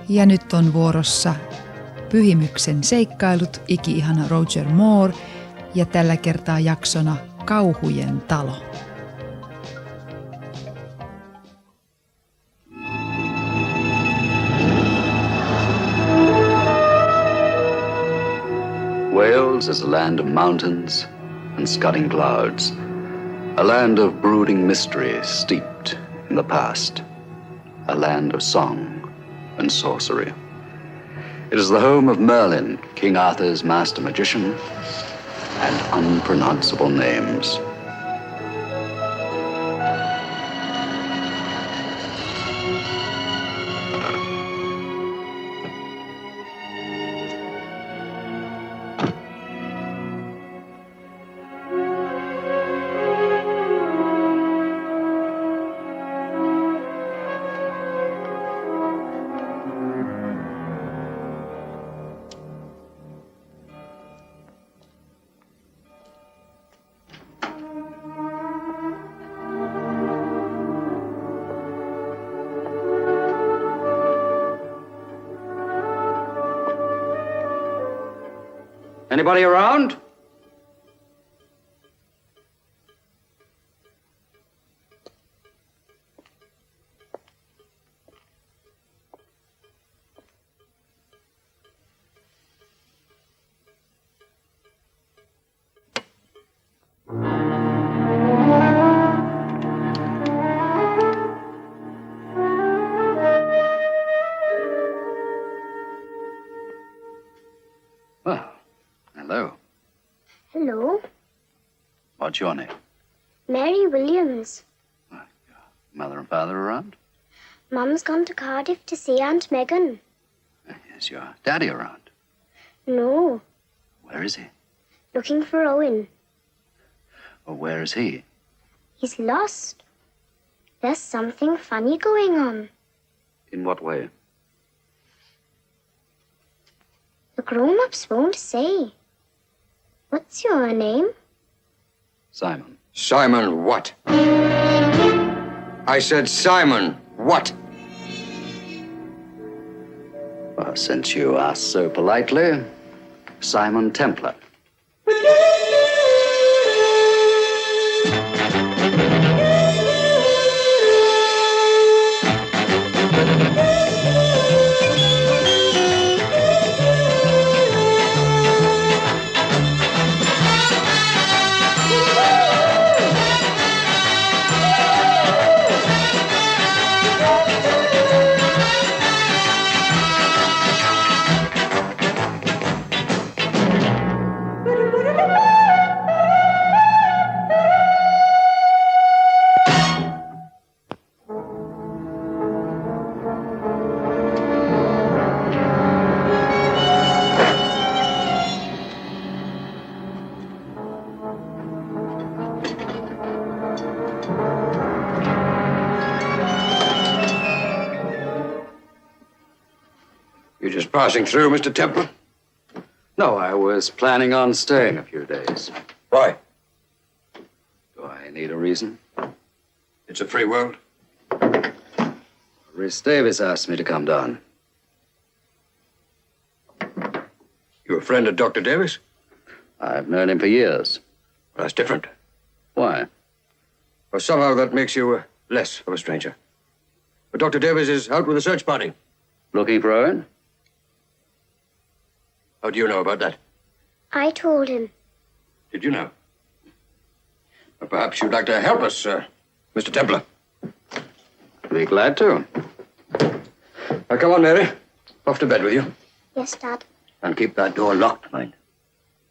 Ja nyt on vuorossa Pyhimyksen seikkailut, iki-ihana Roger Moore ja tällä kertaa jaksona Kauhujen talo. Wales is a land of mountains and scudding clouds, a land of brooding mystery steeped in the past, a land of song and sorcery. It is the home of Merlin, King Arthur's master magician, and unpronounceable names. Anybody around? Hello. Hello. What's your name? Mary Williams. Mother and father around? Mum's gone to Cardiff to see Aunt Megan. Is your daddy around? No. Where is he? Looking for Owen. Or where is he? He's lost. There's something funny going on. In what way? The grown-ups won't say. What's your name? Simon. Simon what? I said Simon what? Well, since you asked so politely, Simon Templarin. You just passing through, Mr. Temple? No, I was planning on staying a few days. Why? Do I need a reason? It's a free world. Rhys Davies asked me to come down. You a friend of Dr. Davis? I've known him for years. Well, that's different. Why? Well, somehow that makes you less of a stranger. But Dr. Davis is out with a search party. Looking for Owen? How do you know about that? I told him. Did you know? Well, perhaps you'd like to help us, Mr. Templar. Be glad to. Now, come on, Mary. Off to bed with you. Yes, Dad. And keep that door locked, mind.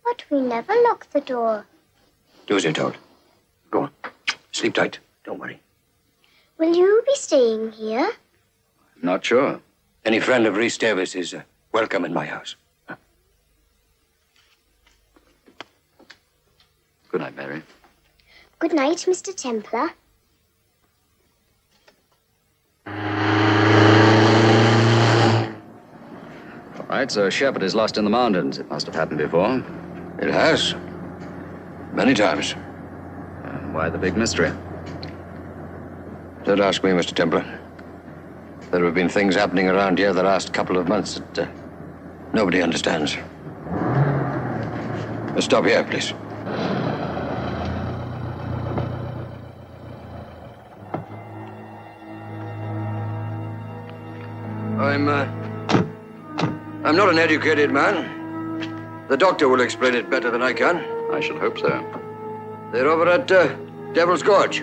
But we never lock the door. Do as you're told. Go on. Sleep tight. Don't worry. Will you be staying here? Not sure. Any friend of Rhys Davis is welcome in my house. Good night, Mary. Good night, Mr. Templar. All right, so a shepherd is lost in the mountains. It must have happened before. It has. Many times. Why the big mystery? Don't ask me, Mr. Templar. There have been things happening around here the last couple of months that nobody understands. Stop here, please. I'm not an educated man. The doctor will explain it better than I can. I should hope so. They're over at Devil's Gorge.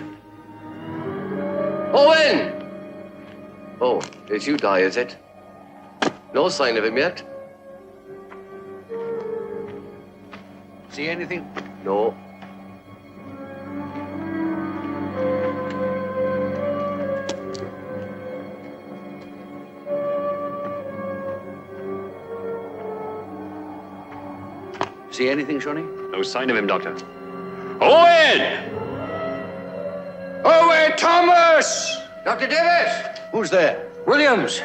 Owen! Oh, it's you, Di, is it? No sign of him yet? See anything? No. See anything, Shawnee? No sign of him, Doctor. Owen! Owen Thomas! Dr. Davis! Who's there? Williams.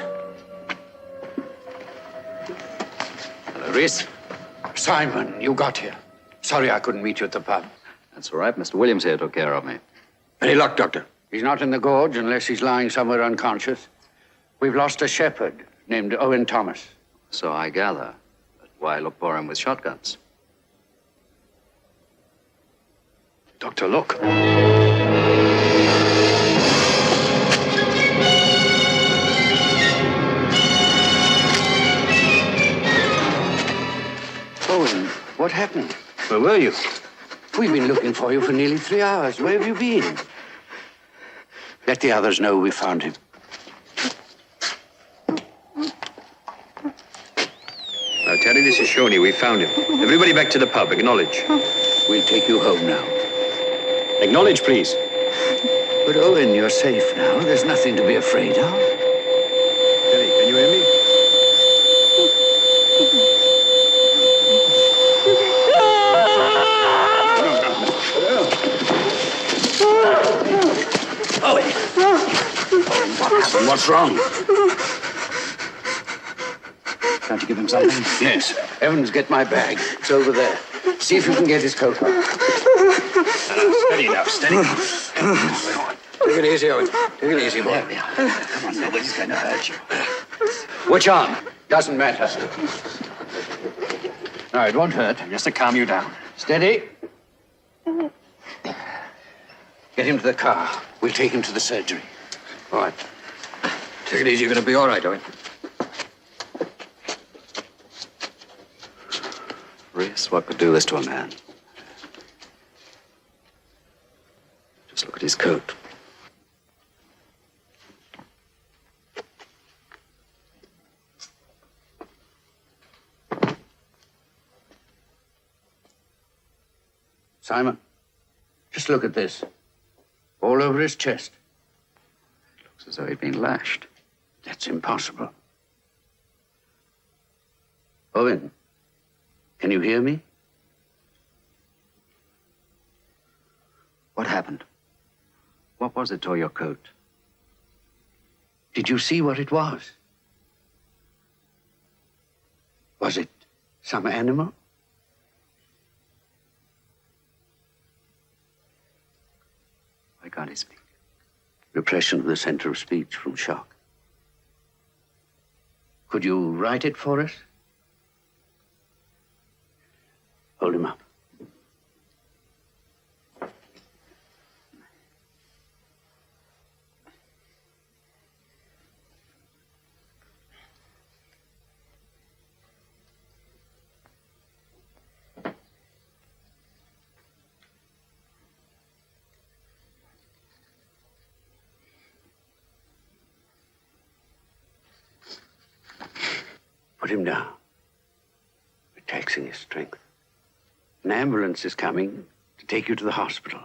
Hello, Reese. Simon, you got here. Sorry I couldn't meet you at the pub. That's all right. Mr. Williams here took care of me. Any luck, Doctor? He's not in the gorge unless he's lying somewhere unconscious. We've lost a shepherd named Owen Thomas. So I gather. But why look for him with shotguns? Doctor, look. Owen, what happened? Where were you? We've been looking for you for nearly 3 hours. Where have you been? Let the others know we found him. Now, Terry, this is Shawnee. We found him. Everybody back to the pub. Acknowledge. We'll take you home now. Acknowledge, please. But Owen, you're safe now. There's nothing to be afraid of. Terry, can you hear me? Owen! What happened? What's wrong? Can't you give him something? Yes. Evans, get my bag. It's over there. See if you can get his coat on. Steady now, steady. Take it easy, Owen. Take it easy, boy. Come on, nobody's going to hurt you. Which arm? Doesn't matter. No, it won't hurt. Just to calm you down. Steady. Get him to the car. We'll take him to the surgery. All right. Take it easy. You're going to be all right, Owen. Reese, what could do this to a man? Just look at his coat. Simon, just look at this. All over his chest. Looks as though he'd been lashed. That's impossible. Owen, can you hear me? What happened? What was it tore your coat? Did you see what it was? Was it some animal? Why can't he speak? Repression of the center of speech from shock. Could you write it for us? Hold him up. Put him down. We're taxing his strength. An ambulance is coming to take you to the hospital.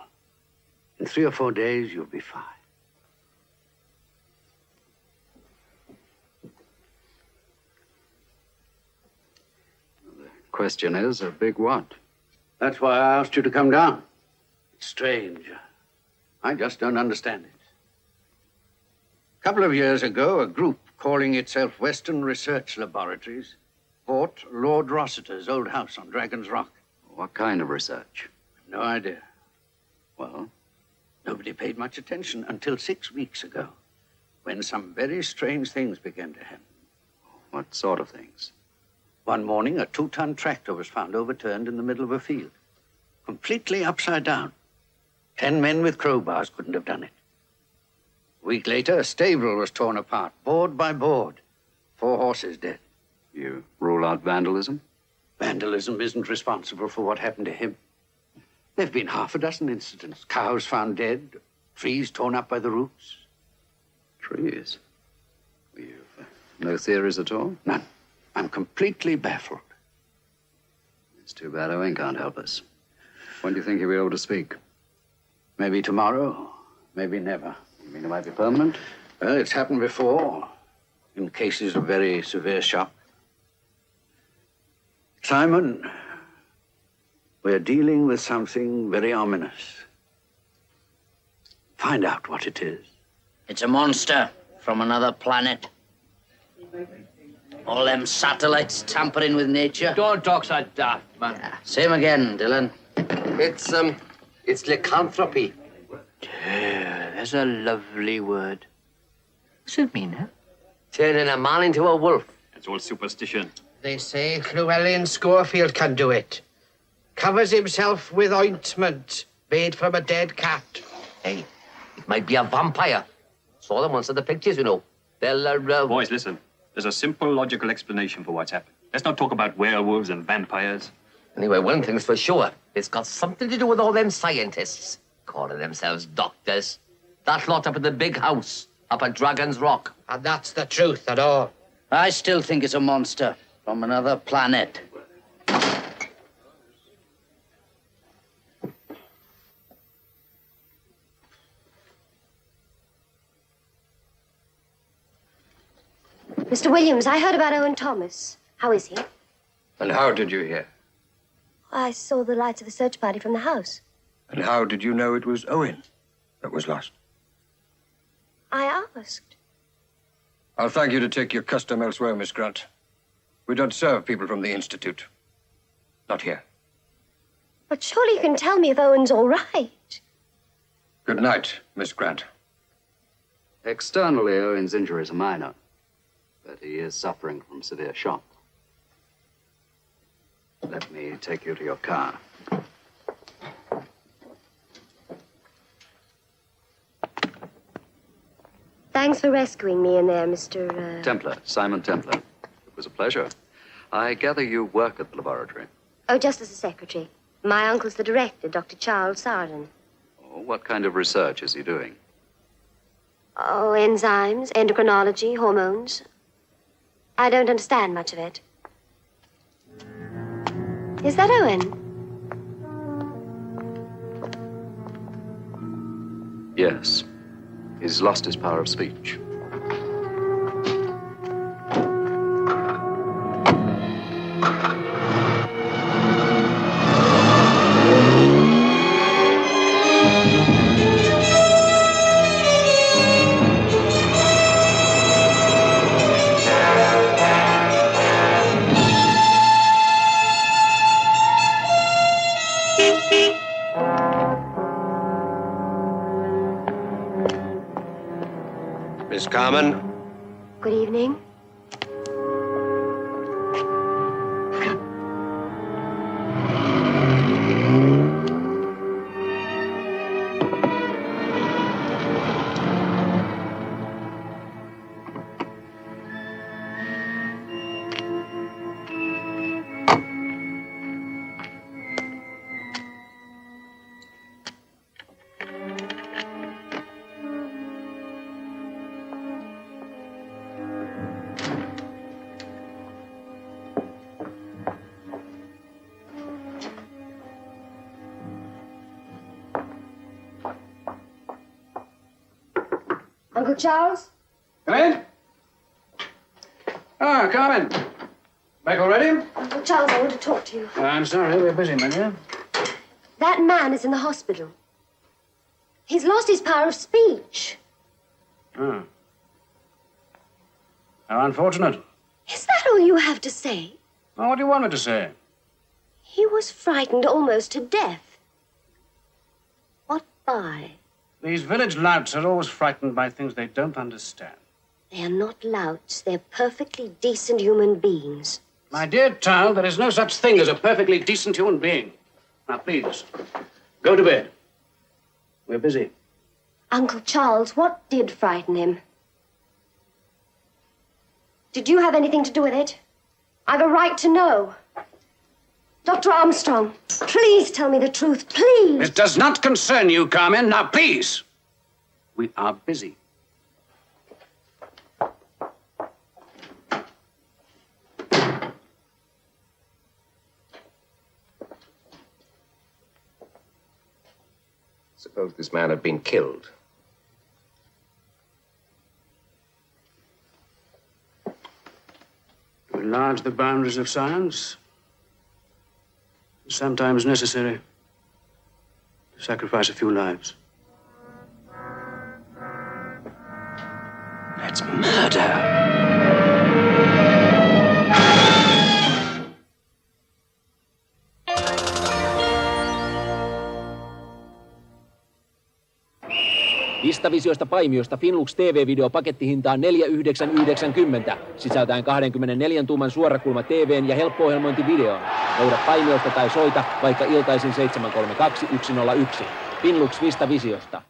In 3 or 4 days, you'll be fine. The question is, a big what? That's why I asked you to come down. It's strange. I just don't understand it. A couple of years ago, a group calling itself Western Research Laboratories bought Lord Rossiter's old house on Dragon's Rock. What kind of research? No idea. Well, Nobody paid much attention until 6 weeks ago. when some very strange things began to happen. What sort of things? One morning, a 2-ton tractor was found overturned in the middle of a field, completely upside down. 10 men with crowbars couldn't have done it. A week later, a stable was torn apart, board by board. 4 horses dead. You rule out vandalism? Vandalism isn't responsible for what happened to him. There have been half a dozen incidents. Cows found dead, trees torn up by the roots. Trees? You've no theories at all? None. I'm completely baffled. It's too bad Owen can't help us. When do you think he'll be able to speak? Maybe tomorrow, maybe never. You mean it might be permanent? Well, it's happened before, in cases of very severe shock. Simon, we're dealing with something very ominous. Find out what it is. It's a monster from another planet. All them satellites tampering with nature. Don't talk so daft, man. Yeah, same again, Dylan. It's lycanthropy. That's a lovely word. What's it mean, huh? Turning a man into a wolf. It's all superstition. They say Llewellyn Schofield can do it. Covers himself with ointment made from a dead cat. Hey, it might be a vampire. Saw them once in the pictures, you know. They'll, Boys, listen. There's a simple, logical explanation for what's happened. Let's not talk about werewolves and vampires. Anyway, one thing's for sure. It's got something to do with all them scientists, calling themselves doctors. That lot up in the big house, up at Dragon's Rock. And that's the truth at all. I still think it's a monster from another planet. Mr. Williams, I heard about Owen Thomas. How is he? And how did you hear? I saw the lights of the search party from the house. And how did you know it was Owen that was lost? I asked. I'll thank you to take your custom elsewhere, Miss Grant. We don't serve people from the Institute. Not here. But surely you can tell me if Owen's all right. Good night, Miss Grant. Externally, Owen's injuries are minor, but he is suffering from severe shock. Let me take you to your car. Thanks for rescuing me in there, Mr. Templar, Simon Templarin. It was a pleasure. I gather you work at the laboratory. Oh, just as a secretary. My uncle's the director, Dr. Charles Sarjan. Oh, what kind of research is he doing? Oh, enzymes, endocrinology, hormones. I don't understand much of it. Is that Owen? Yes. He's lost his power of speech. Miss Carmen? Good evening. Uncle Charles? Come in. Ah, Carmen. Back already? Uncle Charles, I want to talk to you. I'm sorry, we're busy, my dear. That man is in the hospital. He's lost his power of speech. Oh. How unfortunate. Is that all you have to say? Well, what do you want me to say? He was frightened almost to death. What by? These village louts are always frightened by things they don't understand. They are not louts. They're perfectly decent human beings. My dear child, there is no such thing as a perfectly decent human being. Now, please, go to bed. We're busy. Uncle Charles, what did frighten him? Did you have anything to do with it? I've a right to know. Dr. Armstrong, please tell me the truth, please. It does not concern you, Carmen. Now, please. We are busy. Suppose this man had been killed. To enlarge the boundaries of science, it's sometimes necessary to sacrifice a few lives. That's murder. Vistavisioista Paimiosta Finlux TV-video pakettihintaan 4,990, sisältäen 24 tuuman suorakulma TV:n ja helppo-ohjelmointivideon. Löydä Paimiosta tai soita vaikka iltaisin 732 101. Finlux Vistavisiosta.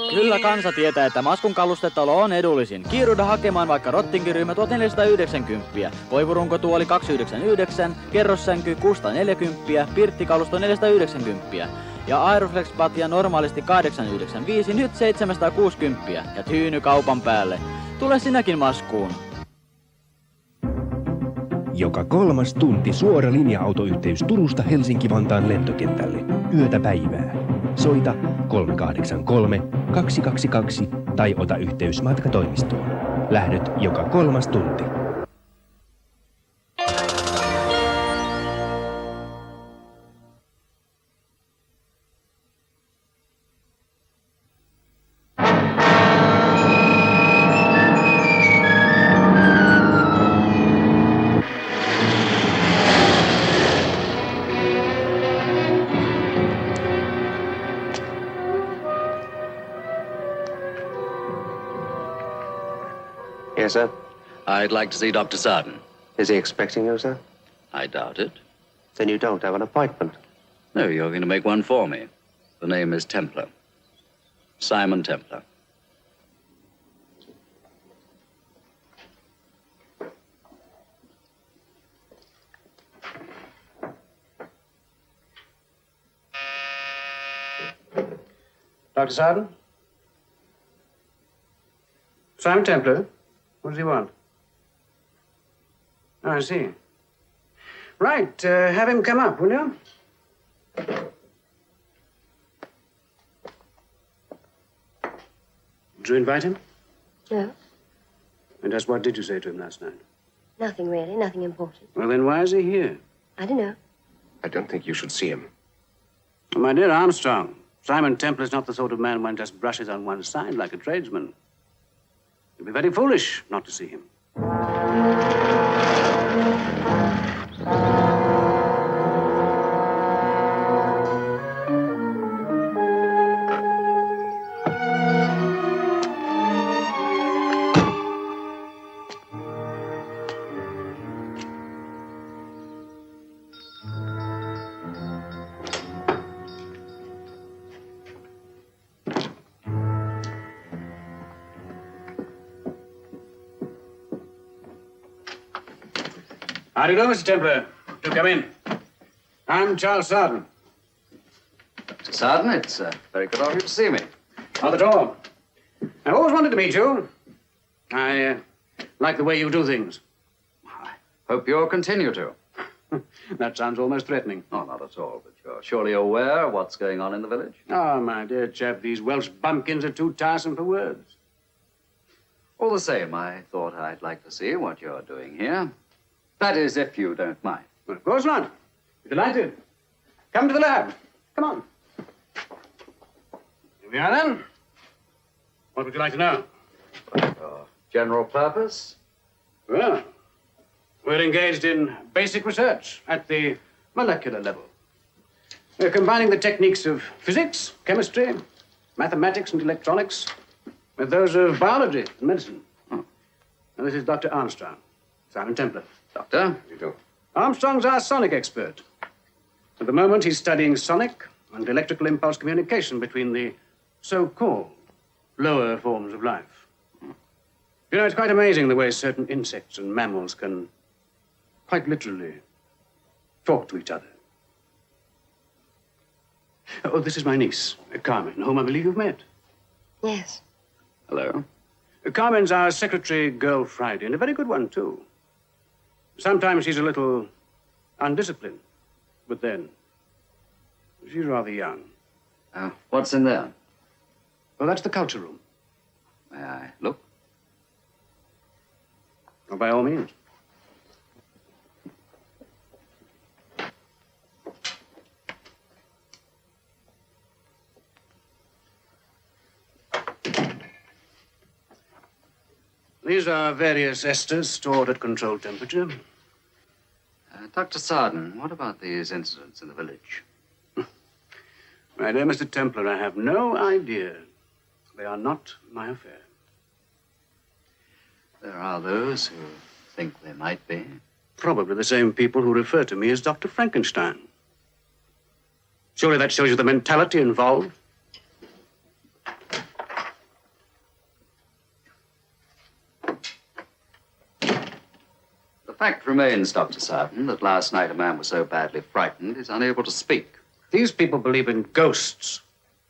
Kyllä kansa tietää, että Maskun kalustetalo on edullisin. Kiiruda hakemaan vaikka rottinkiryhmä 1490, koivurunkotuoli 299, kerrossänky 640, pirttikalusto 490 ja Aeroflex-patja normaalisti 895, nyt 760 ja tyyny kaupan päälle. Tule sinäkin Maskuun. Joka 3. tunti suora linja-autoyhteys Turusta Helsinki-Vantaan lentokentälle. Yötä päivää. Soita 383 222 tai ota yhteys matkatoimistoon. Lähdöt joka 3. tunti. Yes, sir? I'd like to see Dr. Sarden. Is he expecting you, sir? I doubt it. Then you don't have an appointment. No, you're going to make one for me. The name is Templar. Simon Templar. Dr. Sarden? Simon Templar? What does he want? Oh, I see. Right, have him come up, will you? Did you invite him? No, And just what did you say to him last night? nothing really, nothing important. Well, then why is he here? I don't know. I don't think you should see him. Well, my dear Armstrong, Simon Templar is not the sort of man one just brushes on one side like a tradesman. It'd be very foolish not to see him. How do you do, Mr. Templar? Do come in. I'm Charles Sarden. Dr. Sarden, it's very good of you to see me. Not at all. I've always wanted to meet you. I like the way you do things. I hope you'll continue to. That sounds almost threatening. Oh, not at all, but you're surely aware of what's going on in the village. Oh, my dear chap, these Welsh bumpkins are too tiresome for words. All the same, I thought I'd like to see what you're doing here. That is, if you don't mind. Well, of course not. Be delighted. Come to the lab. Come on. Here we are, then. What would you like to know? Your general purpose? Well, we're engaged in basic research at the molecular level. We're combining the techniques of physics, chemistry, mathematics and electronics with those of biology and medicine. Oh. And this is Dr. Armstrong, Simon Templarin. Doctor? You do. Armstrong's our sonic expert. At the moment, he's studying sonic and electrical impulse communication between the so-called lower forms of life. You know, it's quite amazing the way certain insects and mammals can quite literally talk to each other. Oh, this is my niece, Carmen, whom I believe you've met. Yes. Hello. Carmen's our secretary, Girl Friday, and a very good one, too. Sometimes she's a little undisciplined, but then she's rather young. What's in there? Well, that's the culture room. May I look? Oh, by all means. These are various esters stored at controlled temperature. Dr. Sarden, what about these incidents in the village? My dear Mr. Templar, I have no idea. They are not my affair. There are those who think they might be. Probably the same people who refer to me as Dr. Frankenstein. Surely that shows you the mentality involved. The fact remains, Dr. Sarden, that last night a man was so badly frightened he's unable to speak. These people believe in ghosts,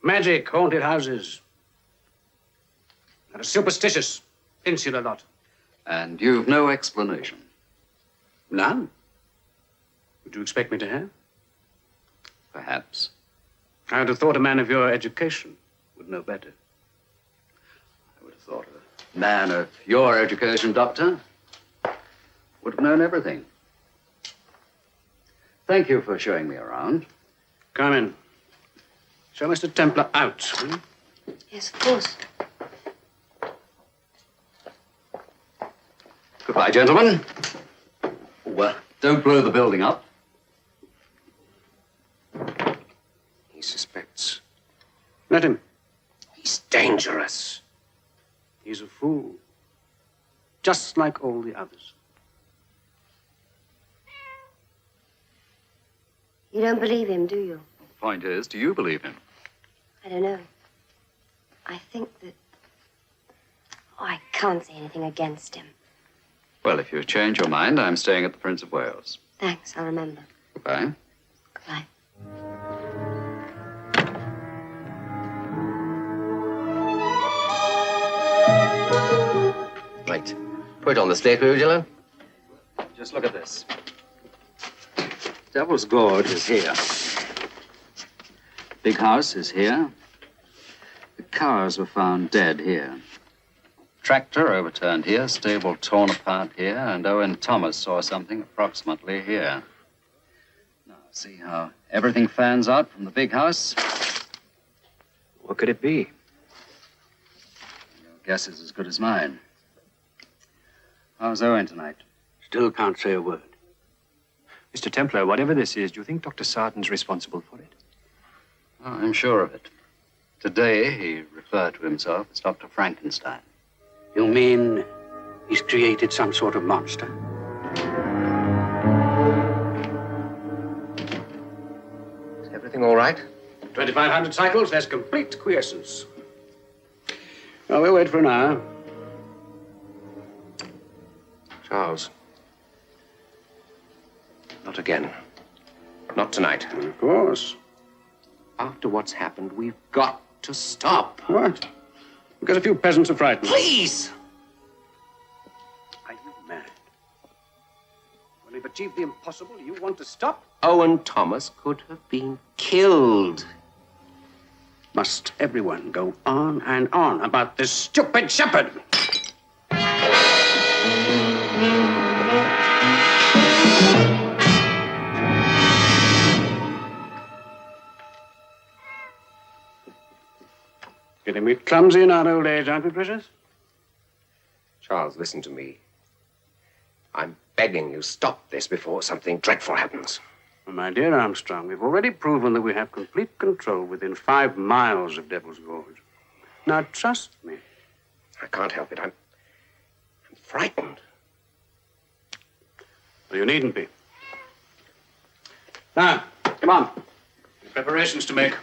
magic, haunted houses. They're a superstitious, insular lot. And you've no explanation? None. Would you expect me to have? Perhaps. I would have thought a man of your education would know better. I would have thought a man of your education, Doctor, would have known everything. Thank you for showing me around. Come in. Show Mr. Templar out, will you? Yes, of course. Goodbye, gentlemen. Well, don't blow the building up. He suspects. Let him. He's dangerous. He's a fool. Just like all the others. You don't believe him, do you? The point is, do you believe him? I don't know. I think that... Oh, I can't say anything against him. Well, if you change your mind, I'm staying at the Prince of Wales. Thanks, I'll remember. Goodbye. Goodbye. Right. Put it on the slate, will you, Dylan? Just look at this. Devil's Gorge is here. Big house is here. The cars were found dead here. Tractor overturned here, stable torn apart here, and Owen Thomas saw something approximately here. Now, see how everything fans out from the big house? What could it be? Your guess is as good as mine. How's Owen tonight? Still can't say a word. Mr. Templar, whatever this is, do you think Dr. Sarden's responsible for it? Oh, I'm sure of it. Today, he referred to himself as Dr. Frankenstein. You mean he's created some sort of monster? Is everything all right? 2,500 cycles, there's complete quiescence. Well, we'll wait for an hour. Charles. Not again. Not tonight. Of course. After what's happened, we've got to stop. What? Because a few peasants are frightened. Please! Are you mad? When we've achieved the impossible, you want to stop? Owen Thomas could have been killed. Must everyone go on and on about this stupid shepherd? Getting me clumsy in our old age, aren't we, precious? Charles, listen to me. I'm begging you, stop this before something dreadful happens. Well, my dear Armstrong, we've already proven that we have complete control within 5 miles of Devil's Gorge. Now, trust me. I can't help it. I'm frightened. Well, you needn't be. Now, come on. Preparations to make.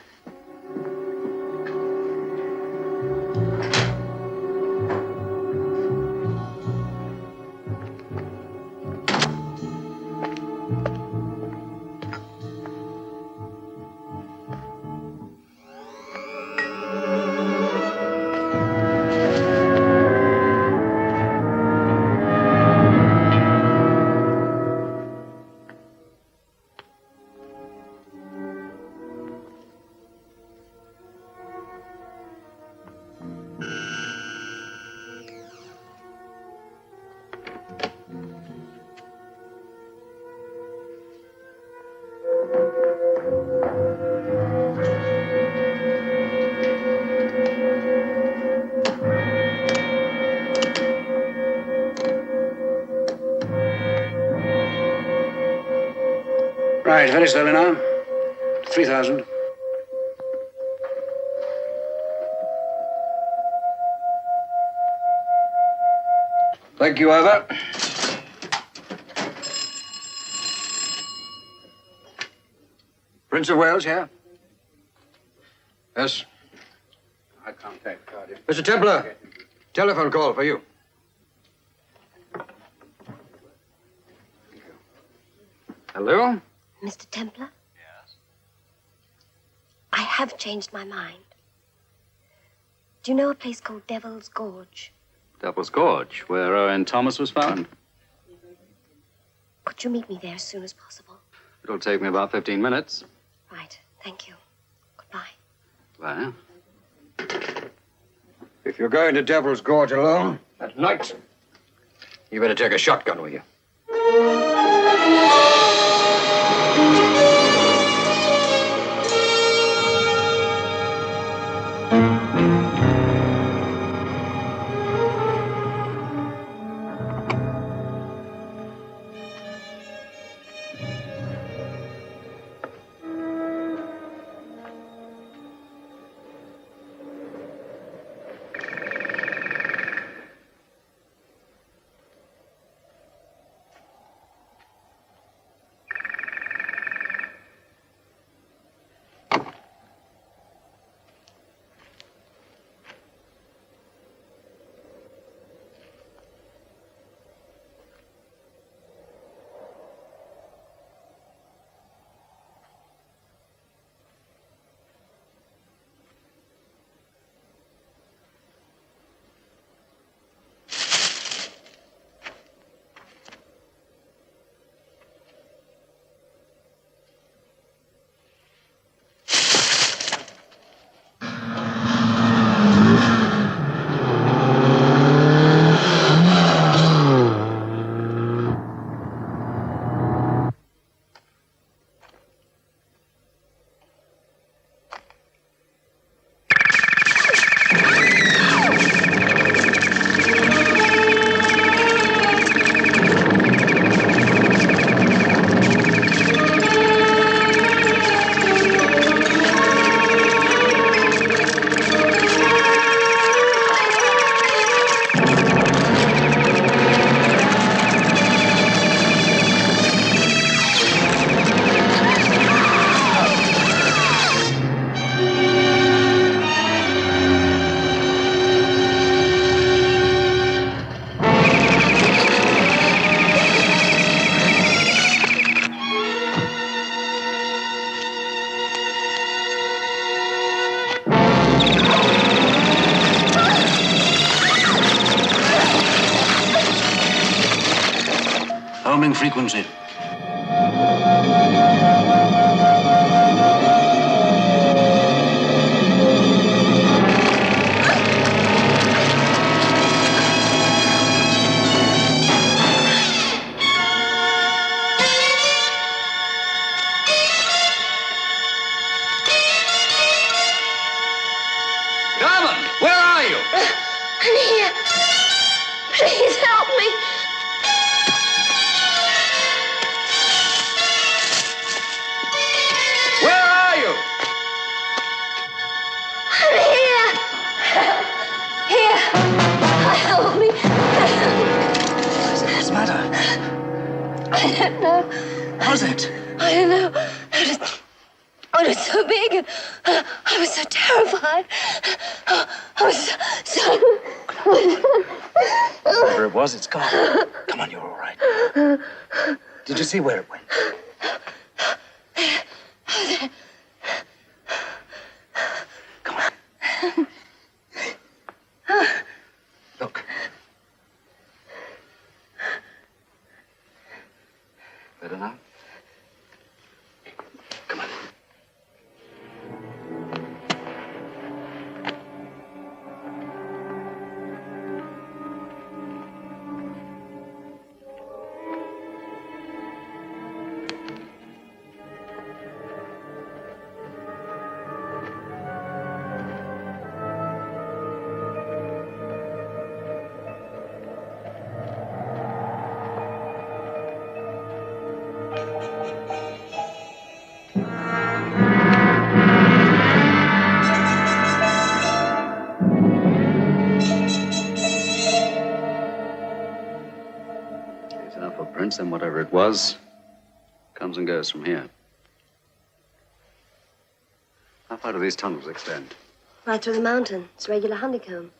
Right, very slowly now. 3,000. Thank you, Ivor. Prince of Wales here? Yes. I can't take Cardiff. Mr. Templar, telephone call for you. Hello? Mr. Templar? Yes? I have changed my mind. Do you know a place called Devil's Gorge? Devil's Gorge, where Owen Thomas was found? Could you meet me there as soon as possible? It'll take me about 15 minutes. Right, thank you. Goodbye. Bye. If you're going to Devil's Gorge alone at night, you better take a shotgun with you. Homing frequency. Carmen, where are you? I'm here. Please help me. I don't know. Was it? I don't know. It was so big, and I was so terrified. I was so... Whatever it was, it's gone. Come on, you're all right. Did you see where it went? Come on. Look. Better now? Come on. And whatever it was comes and goes from here. How far do these tunnels extend? Right through the mountain. It's a regular honeycomb.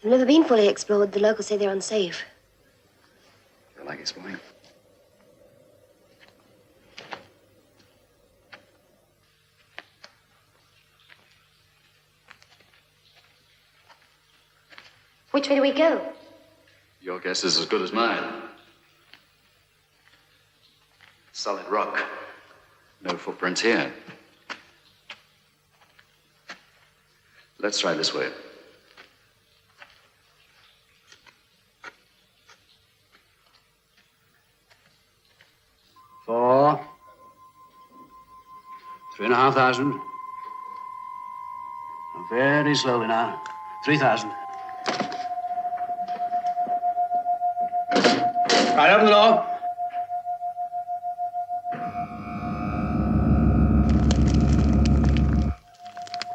They've never been fully explored. The locals say they're unsafe. Feel like exploring? Which way do we go? Your guess is as good as mine. Solid rock. No footprints here. Let's try this way. $4,000. 3,500. Very slowly now. 3,000. Right, open the door.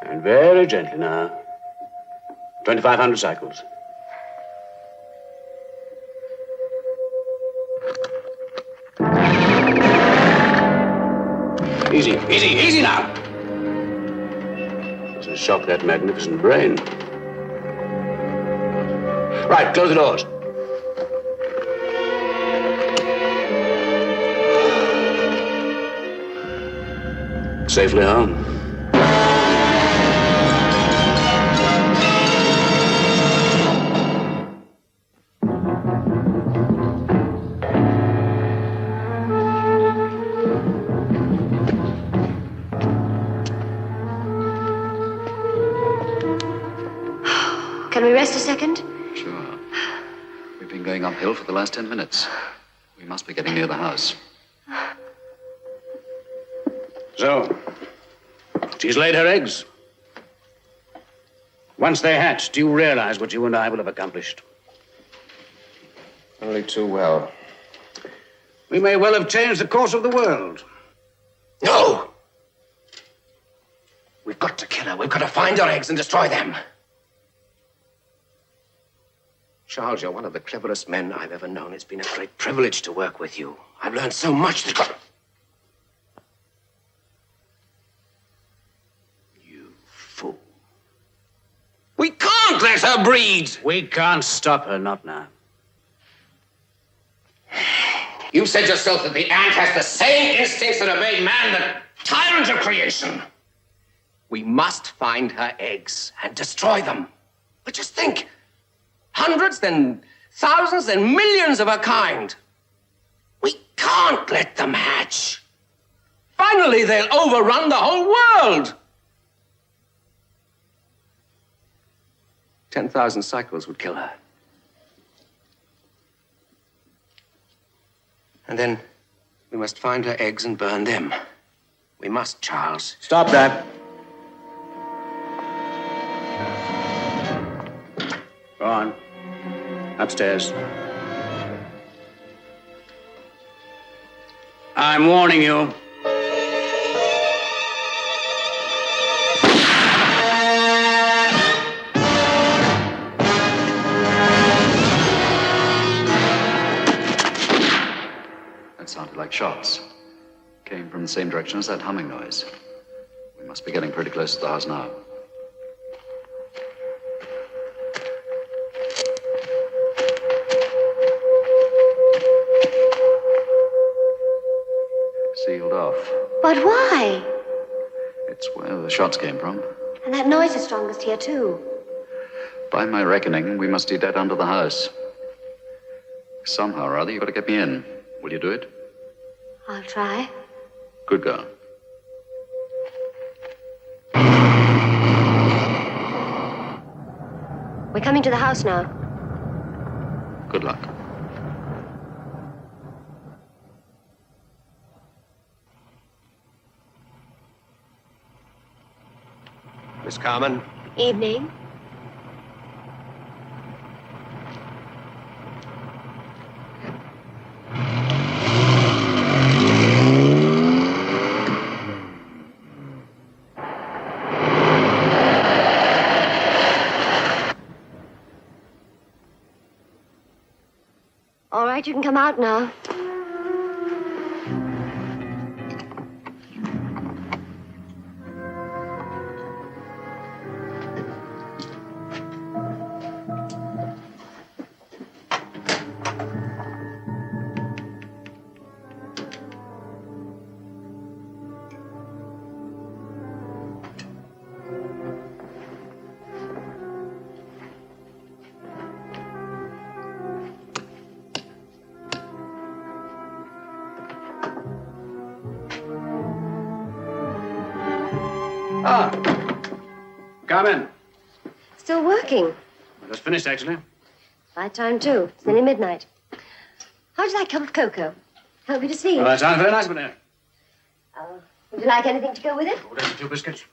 And very gently now. 2,500 cycles. Easy, easy, easy now. Doesn't shock that magnificent brain. Right, close the doors. Safely home. Can we rest a second? Sure. We've been going uphill for the last 10 minutes. We must be getting near the house. So, she's laid her eggs. Once they hatch, do you realize what you and I will have accomplished? Only too well. We may well have changed the course of the world. No! We've got to kill her. We've got to find her eggs and destroy them. Charles, you're one of the cleverest men I've ever known. It's been a great privilege to work with you. I've learned so much that... We can't let her breed! We can't stop her, not now. You said yourself that the ant has the same instincts that have made man the tyrant of creation. We must find her eggs and destroy them. But just think, hundreds, then thousands, then millions of her kind. We can't let them hatch. Finally, they'll overrun the whole world. 10,000 cycles would kill her. And then we must find her eggs and burn them. We must, Charles. Stop that. Go on. Upstairs. I'm warning you. sounded like shots. Came from the same direction as that humming noise. We must be getting pretty close to the house now. Sealed off. But why? It's where the shots came from. And that noise is strongest here, too. By my reckoning, we must be dead under the house. Somehow or other, you've got to get me in. Will you do it? I'll try. Good girl. We're coming to the house now. Good luck. Miss Carmen. Evening. All right, you can come out now. Ah, Carmen. Still working. I just finished, actually. My time, too. It's nearly midnight. How'd you like a cup of cocoa? Help you to sleep? Well, that sounds very nice, Madame. Would you like anything to go with it? Oh, there's a few biscuits.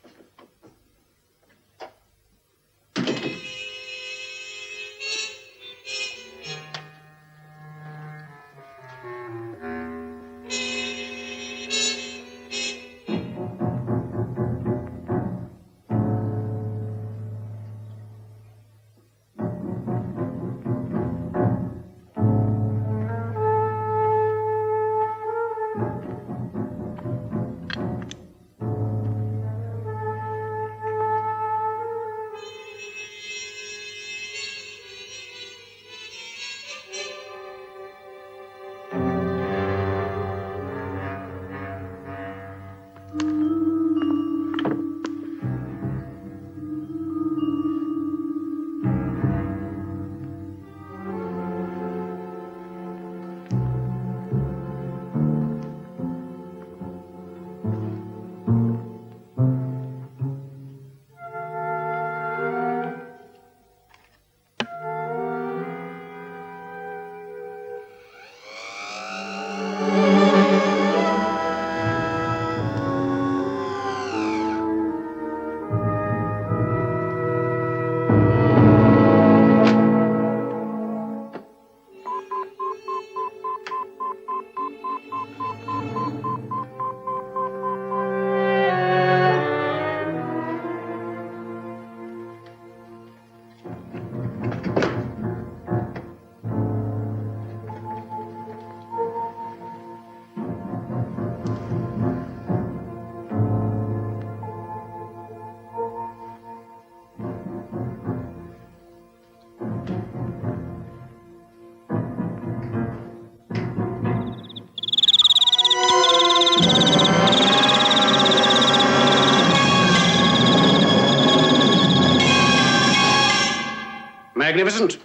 Magnificent.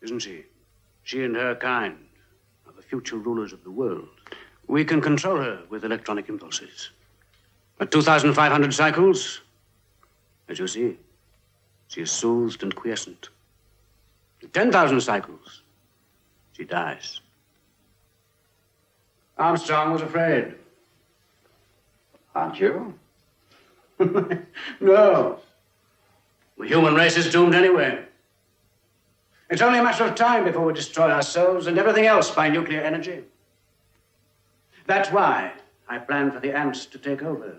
Isn't she? She and her kind are the future rulers of the world. We can control her with electronic impulses. At 2,500 cycles, as you see, she is soothed and quiescent. At 10,000 cycles, she dies. Armstrong was afraid. Aren't you? No. The human race is doomed anyway. It's only a matter of time before we destroy ourselves and everything else by nuclear energy. That's why I plan for the ants to take over.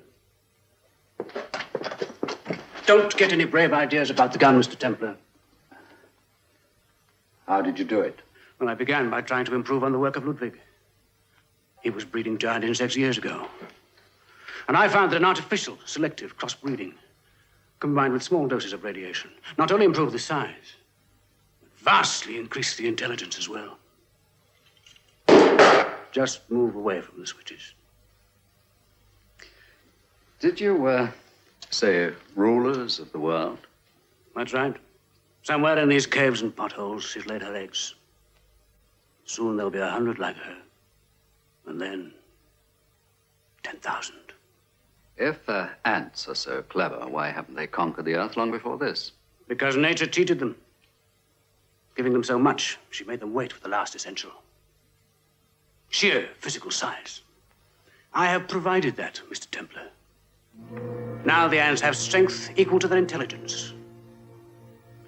Don't get any brave ideas about the gun, Mr. Templar. How did you do it? Well, I began by trying to improve on the work of Ludwig. He was breeding giant insects years ago. And I found that an artificial, selective crossbreeding, combined with small doses of radiation, not only improved the size, but vastly increased the intelligence as well. Just move away from the switches. Did you, say rulers of the world? That's right. Somewhere in these caves and potholes, she's laid her eggs. Soon there'll be 100 like her. And then 10,000. If ants are so clever, why haven't they conquered the earth long before this? Because nature cheated them. Giving them so much, she made them wait for the last essential. Sheer physical size. I have provided that, Mr. Templar. Now the ants have strength equal to their intelligence.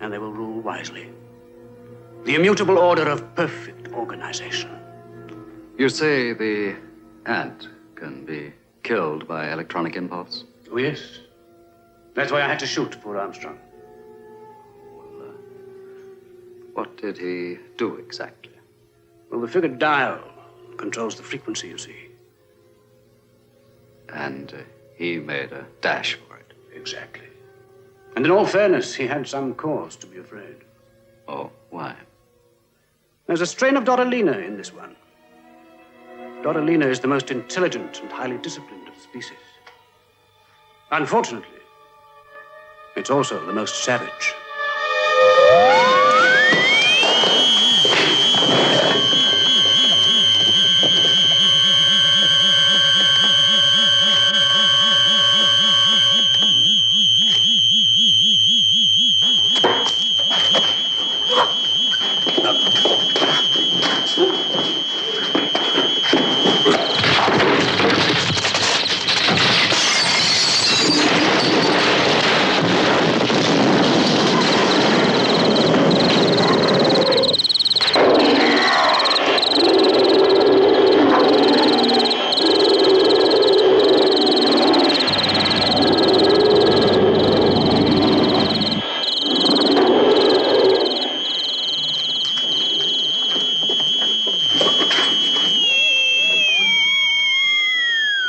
And they will rule wisely. The immutable order of perfect organization. You say the ant can be killed by electronic impulse? Oh, yes. That's why I had to shoot poor Armstrong. Well, what did he do exactly? Well, the figured dial controls the frequency, you see. And he made a dash for it. Exactly. And in all fairness, he had some cause to be afraid. Oh, why? There's a strain of Doralina in this one. Doralina is the most intelligent and highly disciplined of the species. Unfortunately, it's also the most savage.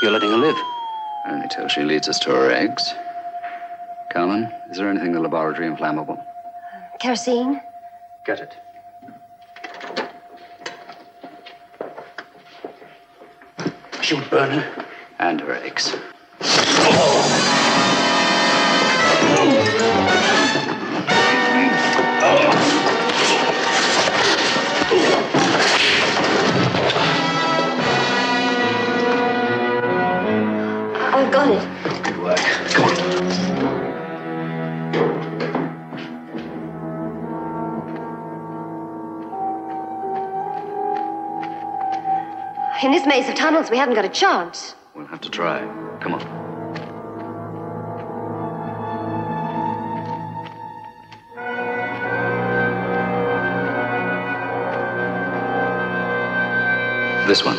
You're letting her live. Only till she leads us to her eggs. Carmen, is there anything in the laboratory inflammable? Kerosene? Get it. She'll burn her. And her eggs. I've got it. Good work. Come on. In this maze of tunnels, we haven't got a chance. We'll have to try. Come on. This one.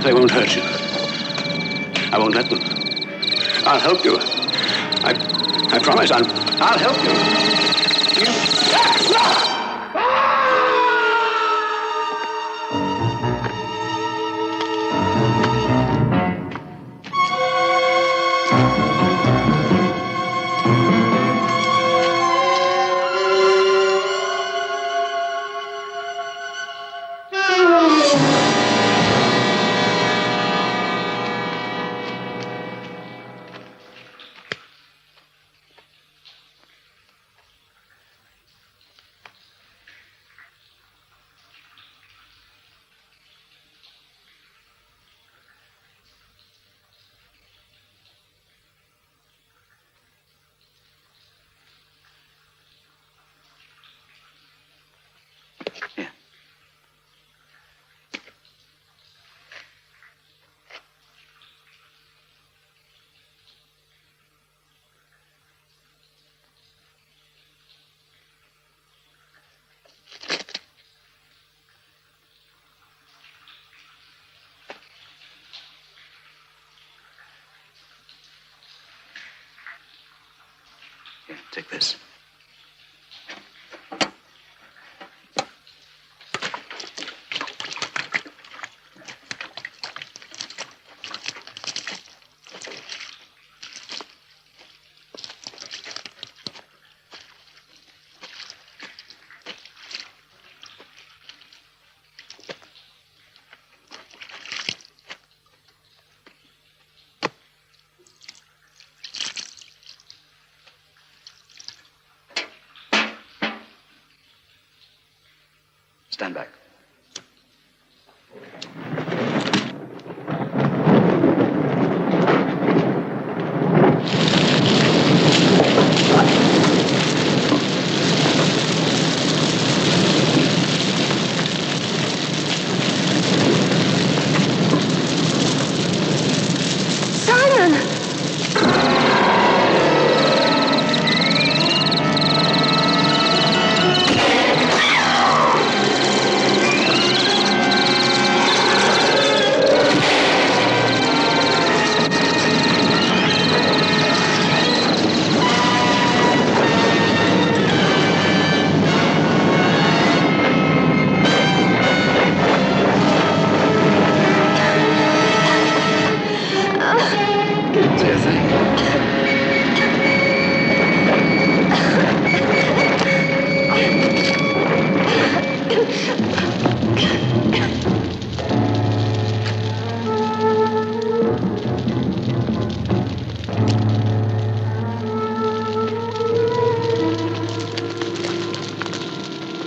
They won't hurt you. I won't let them. I'll help you. I promise I'll help you. Take this. Stand back. Simon! Do you think?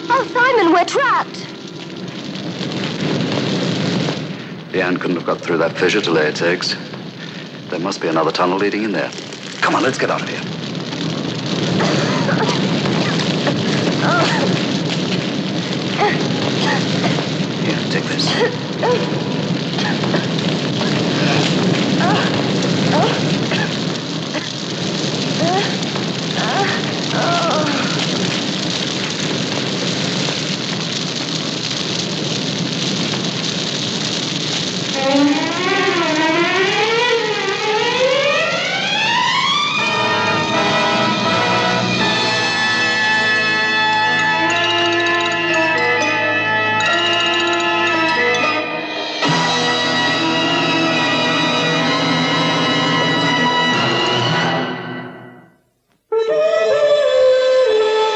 Oh, Simon, we're trapped. The ant couldn't have got through that fissure to lay its eggs. There must be another tunnel leading in there. Come on, let's get out of here. Here, take this.